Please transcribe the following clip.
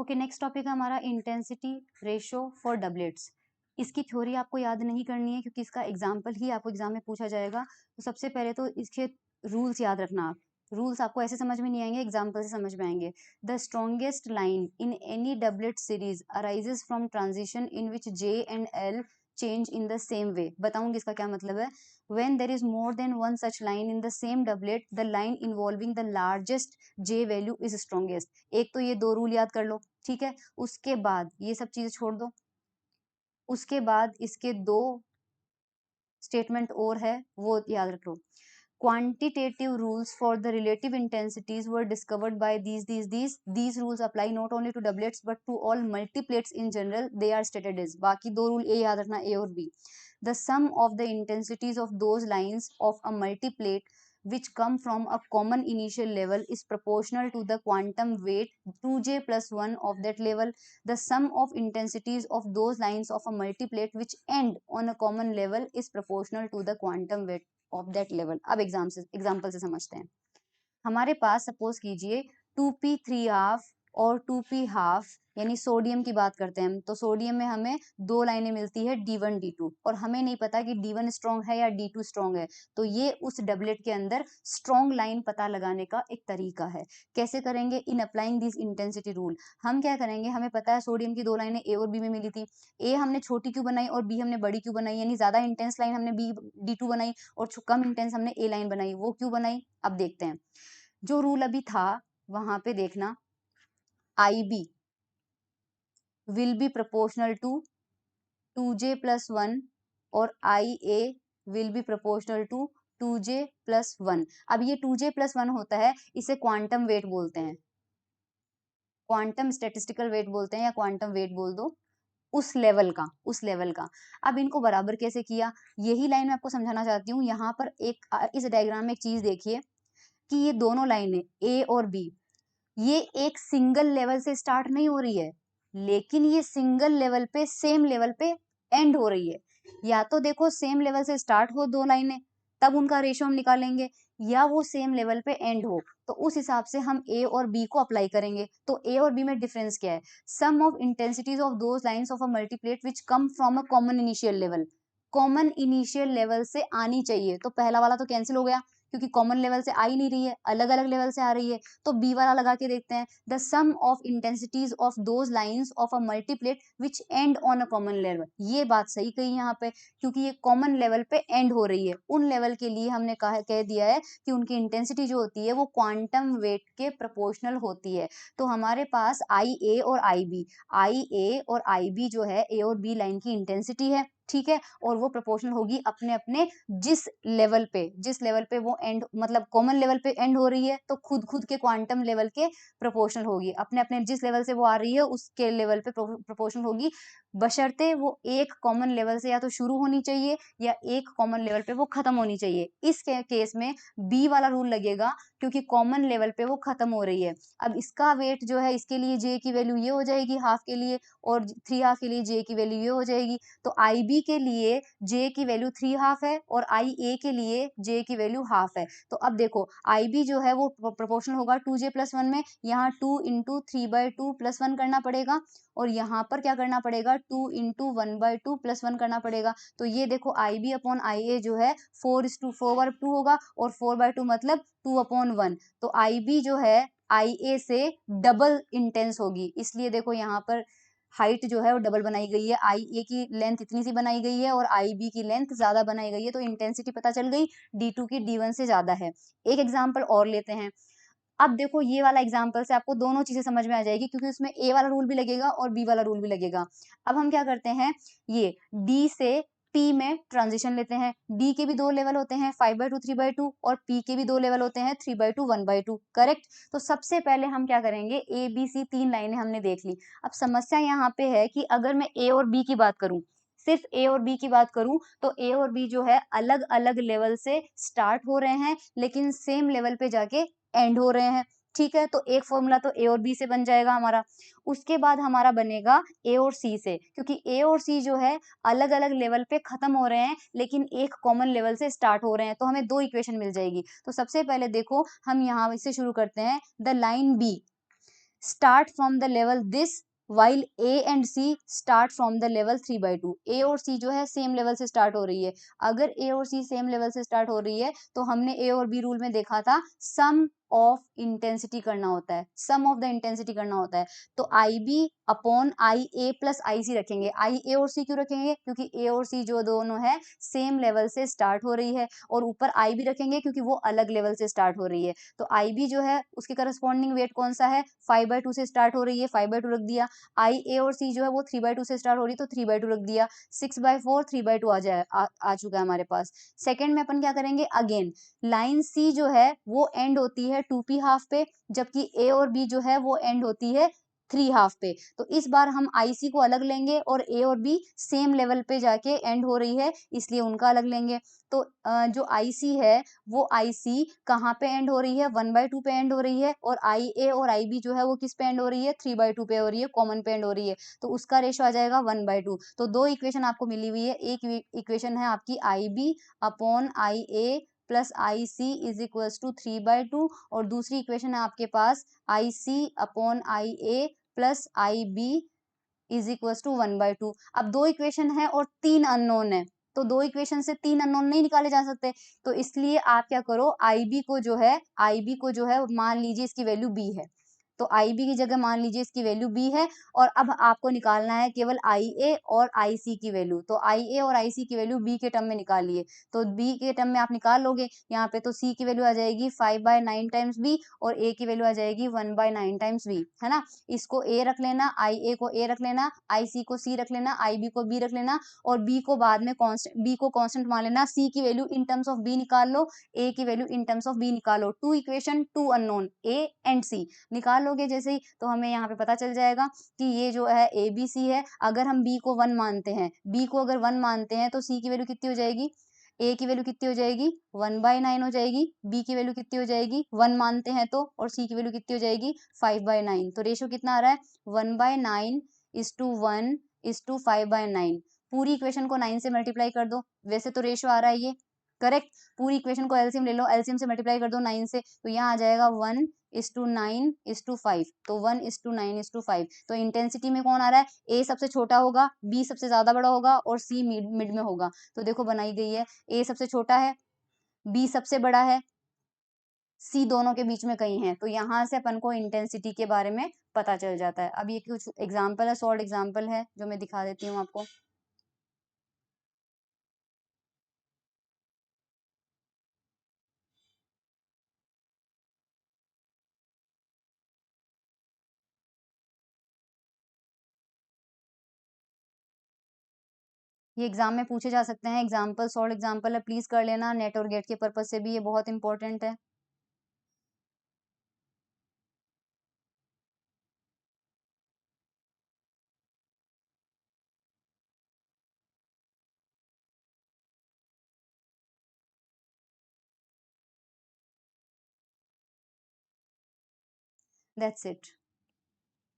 Okay, next topic है हमारा intensity ratio for doublets. इसकी थ्योरी आपको याद नहीं करनी है क्योंकि इसका एग्जाम्पल ही आपको एग्जाम में पूछा जाएगा। तो सबसे पहले तो इसके रूल्स याद रखना आप। रूल्स आपको ऐसे समझ में नहीं आएंगे, एग्जाम्पल से समझ में आएंगे। The strongest line in any doublet series arises from transition in which J and L change in the same way. बताऊंगी इसका क्या मतलब है। When there is more than one such line in the same doublet, the line involving the largest J value is strongest। एक तो ये दो rule याद कर लो, ठीक है। उसके बाद ये सब चीजें छोड़ दो। उसके बाद इसके दो स्टेटमेंट और है, वो याद रख लो। Quantitative rules for the relative intensities were discovered by these rules apply not only to doublets but to all multiplets in general. They are stated as, बाकी दो रूल ए याद रखना, ए और B. The sum of the intensities of those lines of a multiplet which come from a common initial level is proportional to the quantum weight 2j plus 1 of that level. The sum of intensities of those lines of a multiplet which end on a common level is proportional to the quantum weight of that level. अब example से समझते हैं। हमारे पास suppose कीजिए 2p3 half और 2p half, यानी sodium की बात करते हैं हम। तो सोडियम में हमें दो लाइनें मिलती है D1 D2, और हमें नहीं पता कि D1 स्ट्रॉन्ग है या D2 स्ट्रॉन्ग है। तो ये उस डबलेट के अंदर स्ट्रॉन्ग लाइन पता लगाने का एक तरीका है। कैसे करेंगे? In applying this intensity rule. हम क्या करेंगे, हमें पता है सोडियम की दो लाइनें ए और बी में मिली थी। ए हमने छोटी क्यों बनाई और बी हमने बड़ी क्यों बनाई, यानी ज्यादा इंटेंस लाइन हमने बी D2 बनाई और कम इंटेंस हमने ए लाइन बनाई। वो क्यों बनाई, अब देखते हैं। जो रूल अभी था वहां पे देखना, IB will be proportional to 2j plus 1 और IA will be proportional to 2j plus 1। अब ये 2j plus 1 होता है, इसे क्वांटम वेट बोलते हैं, क्वांटम स्टेटिस्टिकल वेट बोलते हैं, या क्वांटम वेट बोल दो, उस लेवल का। अब इनको बराबर कैसे किया, यही लाइन मैं आपको समझाना चाहती हूँ। यहाँ पर एक इस डायग्राम में एक चीज देखिए कि ये दोनों लाइनें A और B, ये एक सिंगल लेवल से स्टार्ट नहीं हो रही है, लेकिन ये सिंगल लेवल पे, सेम लेवल पे एंड हो रही है। या तो देखो सेम लेवल से स्टार्ट हो दो लाइनें, तब उनका रेशो हम निकालेंगे, या वो सेम लेवल पे एंड हो, तो उस हिसाब से हम ए और बी को अप्लाई करेंगे। तो ए और बी में डिफरेंस क्या है? Sum of intensities of those lines of a multiplet which come from a common initial level. Common initial level से आनी चाहिए, तो पहला वाला तो कैंसिल हो गया क्योंकि कॉमन लेवल से आ ही नहीं रही है, अलग अलग लेवल से आ रही है। तो बी वाला लगा के देखते हैं। The sum of intensities of those lines of a multiplet which end on a common level. ये बात सही कही यहाँ पे, क्योंकि ये कॉमन लेवल पे एंड हो रही है। उन लेवल के लिए हमने कह दिया है कि उनकी इंटेंसिटी जो होती है वो क्वांटम वेट के प्रोपोर्शनल होती है। तो हमारे पास IA और IB जो है, ए और बी लाइन की इंटेंसिटी है, ठीक है, और वो प्रोपोर्शनल होगी अपने अपने जिस लेवल पे वो एंड, मतलब कॉमन लेवल पे एंड हो रही है, तो खुद के क्वांटम लेवल के प्रोपोर्शनल होगी। अपने अपने जिस लेवल से वो आ रही है उसके लेवल पे प्रोपोर्शनल होगी, बशर्ते वो एक कॉमन लेवल से या तो शुरू होनी चाहिए या एक कॉमन लेवल पे वो खत्म होनी चाहिए। इस केस में बी वाला रूल लगेगा, क्योंकि कॉमन लेवल पे वो खत्म हो रही है। अब इसका वेट जो है, इसके लिए जे की वैल्यू ये हो जाएगी हाफ के लिए, और 3 हाफ के लिए जे की वैल्यू ये हो जाएगी। तो IB के लिए जे की वैल्यू 3 हाफ है और IA के लिए जे की वैल्यू हाफ है। तो अब देखो IB जो है वो प्रोपोर्शनल होगा 2j plus 1 में, यहाँ 2 into 3/2 plus 1 करना पड़ेगा, और यहाँ पर क्या करना पड़ेगा, 2 into 1/2 plus 1 करना पड़ेगा। तो ये देखो IB अपॉन IA जो है 4:4/2 होगा, और 4/2 मतलब 2/1। तो IB जो है IA से डबल इंटेंस होगी, इसलिए देखो यहाँ पर हाइट जो है वो डबल बनाई गई है। IA की लेंथ इतनी सी बनाई गई है और IB की लेंथ ज्यादा बनाई गई है, तो इंटेंसिटी पता चल गई D2 की D1 से ज्यादा है। एक एग्जाम्पल और लेते हैं। अब देखो ये वाला एग्जाम्पल से आपको दोनों चीजें समझ में आ जाएगी, क्योंकि उसमें A वाला रूल भी लगेगा और B वाला रूल भी लगेगा। अब हम क्या करते हैं, ये D से P में ट्रांजिशन लेते हैं। D के भी दो लेवल होते हैं, 5/2 3/2, और P के भी दो लेवल होते हैं, 3/2 1/2, करेक्ट। तो सबसे पहले हम क्या करेंगे, ABC 3 लाइनें हमने देख ली। अब समस्या यहाँ पे है कि अगर मैं A और B की बात करूं, सिर्फ A और B की बात करूं, तो A और B जो है अलग अलग लेवल से स्टार्ट हो रहे हैं, लेकिन सेम लेवल पे जाके एंड हो रहे हैं, ठीक है। तो एक फॉर्मूला तो A और B से बन जाएगा हमारा। उसके बाद हमारा बनेगा A और C से, क्योंकि A और C जो है अलग अलग लेवल पे खत्म हो रहे हैं, लेकिन एक कॉमन लेवल से स्टार्ट हो रहे हैं, तो हमें दो इक्वेशन मिल जाएगी। तो सबसे पहले देखो हम यहाँ इससे शुरू करते हैं, the line B start from the level this while A and C start from the level 3/2. A और C जो है सेम लेवल से स्टार्ट हो रही है। अगर A और C सेम लेवल से स्टार्ट हो रही है तो हमने A और B रूल में देखा था सम ऑफ इंटेंसिटी करना होता है, सम ऑफ द इंटेंसिटी करना होता है। तो IB upon IA plus IC रखेंगे। IA और C क्यों रखेंगे? क्योंकि A और C जो दोनों है सेम लेवल से स्टार्ट हो रही है, और ऊपर IB रखेंगे क्योंकि वो अलग लेवल से स्टार्ट हो रही है। तो IB जो है उसके करस्पॉन्डिंग वेट कौन सा है? 5/2 से स्टार्ट हो रही है, 5/2 रख दिया। IA और C जो है वो 3/2 से स्टार्ट हो रही है, तो 3/2 रख दिया। 6/4 3/2 आ चुका है हमारे पास। सेकंड में अपन क्या करेंगे? अगेन लाइन C जो है वो एंड होती है 2p हाफ पे, जबकि A और B जो है वो एंड होती है 3 हाफ पे। तो इस बार हम IC को अलग लेंगे और A और B सेम लेवल पे जाके एंड हो रही है, इसलिए उनका अलग लेंगे। तो जो IC है वो IC कहाँ पे एंड हो रही है? 1/2 पे एंड हो रही है, और IA और IB जो है वो किस पे एंड हो रही है? 3/2 पे हो रही है, कॉमन पे एंड हो रही है। तो उसका रेशो आ जाएगा 1/2। तो दो इक्वेशन आपको मिली हुई है। एक इक्वेशन है आपकी IB upon IA plus IC is equals to 3/2, और दूसरी इक्वेशन है आपके पास IC upon IA plus IB is equals to 1/2। अब दो इक्वेशन है और तीन अननोन है, तो दो इक्वेशन से तीन अननोन नहीं निकाले जा सकते, तो इसलिए आप क्या करो, IB को जो है मान लीजिए इसकी वैल्यू B है, तो IB की जगह मान लीजिए इसकी वैल्यू B है, और अब आपको निकालना है केवल IA और IC की वैल्यू। तो IA और IC की वैल्यू B के टर्म में निकालिए, तो B के टर्म में आप निकाल लोगे यहाँ पे, तो C की वैल्यू आ जाएगी 5/9 टाइम्स B, और A की वैल्यू आ जाएगी 1/9 टाइम्स B, है ना। इसको A रख लेना, IA को A रख लेना, IC को C रख लेना, IB को B रख लेना, और B को बाद में कांस्टेंट, B को कांस्टेंट मान लेना। C की value in terms of B निकाल लो, A की value in terms of B निकालो। Two equation, two unknown, A and C निकाल लोगे जैसे ही, तो हमें यहाँ पे पता चल जाएगा कि ये जो है ABC है। अगर हम B को 1 मानते हैं, B को अगर 1 मानते हैं, तो C की वैल्यू कितनी हो जाएगी? A की वैल्यू कितनी हो जाएगी? 1/9 हो जाएगी। B की वैल्यू कितनी हो जाएगी? 1 मानते हैं तो, और C की वैल्यू कितनी हो जाएगी? 5/9। तो रेशो कितना आ रहा है? 1/9 इज टू 1 इज टू 5/9। पूरी इक्वेशन को 9 से मल्टीप्लाई कर दो, वैसे तो रेशो आ रहा है ये, करेक्ट। पूरी इक्वेशन को एलसीएम ले लो, एलसीएम से मल्टीप्लाई कर दो 9 से, तो यहाँ आ जाएगा 1:9:5। तो 1:9:5। तो इंटेंसिटी में कौन आ रहा है? A सबसे छोटा होगा, B सबसे ज्यादा बड़ा होगा, और C मिड में होगा। तो देखो बनाई गई है, A सबसे छोटा है, B सबसे बड़ा है, C दोनों के बीच में कहीं है। तो यहाँ से अपन को इंटेंसिटी के बारे में पता चल जाता है। अब ये कुछ एग्जाम्पल है, शॉर्ट एग्जाम्पल है जो मैं दिखा देती हूँ आपको। ये एग्जाम में पूछे जा सकते हैं, एग्जाम्पल, शॉर्ट एग्जाम्पल है, प्लीज कर लेना, नेट और गेट के पर्पज से भी ये बहुत इंपॉर्टेंट है। That's it.